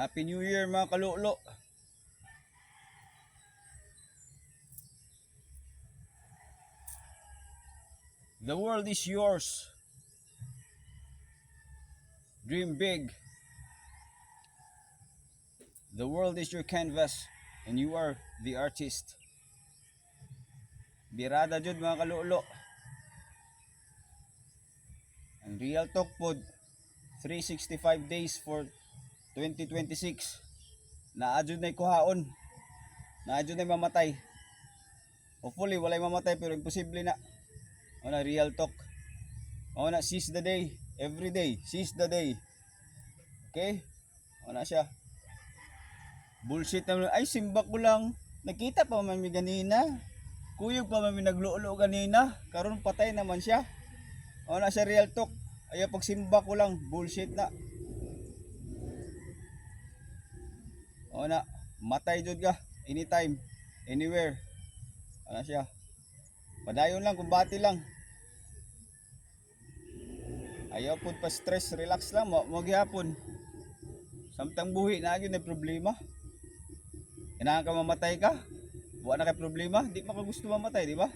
Happy New Year mga kalulo. The world is yours. Dream big. The world is your canvas and you are the artist. Birada jud mga kalulo. Ang Real Talk Pod 365 days for 2026. Naadjud na kuhaon. Naadjud na mamatay. Hopefully walay mamatay pero imposible na. Ona Real Talk. Ona seize the day. Every day, seize the day. Okay? Ona siya. Bullshit naman. Ay, simba ko lang. Nakita pa man mi ganina. Kuyog pa man mi nagluulo ganina. Karon patay naman siya. Ona siya Real Talk. Ayaw pagsimba ko lang. Bullshit na. Ona. Matay jud ka. Anytime. Anywhere. Ona siya. Padayon lang. Kumbati lang. Ayaw po pa stress, relax lang, magyapon. Samtang buhi na yun ay problema. Kailangan ka mamatay ka, buwan na kay problema, di pa ka gusto mamatay, di ba?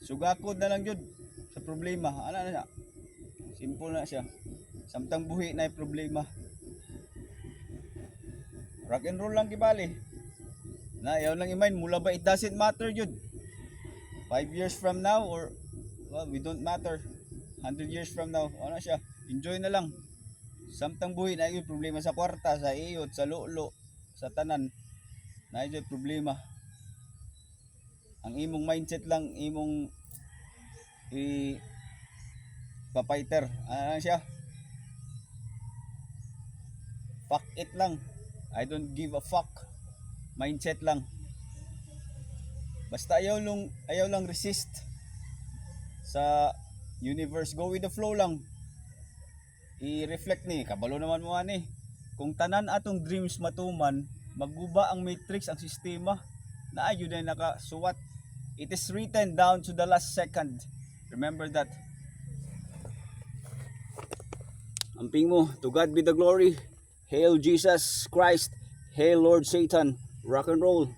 Sugakod na lang yun sa problema. Ano na siya? Simple na siya. Samtang buhi na ay problema. Rock and roll lang kibali. Na ayaw lang imain, mula ba it doesn't matter yun. 5 years from now or well, we don't matter. 100 years from now, ano siya, enjoy na lang. Samtang buhay na yung problema sa kwarta, sa iyot, sa lolo, sa tanan, na yung problema. Ang imong mindset lang, imong papaiter, ano siya, fuck it lang, I don't give a fuck, mindset lang. Basta ayaw lang resist sa universe, go with the flow lang. I-reflect ni, kabalo naman mo ani. Kung tanan atong dreams matuman, magguba ang matrix, ang sistema, na ayun ay nakasuwat. It is written down to the last second. Remember that. Amping mo, to God be the glory. Hail Jesus Christ. Hail Lord Satan. Rock and roll.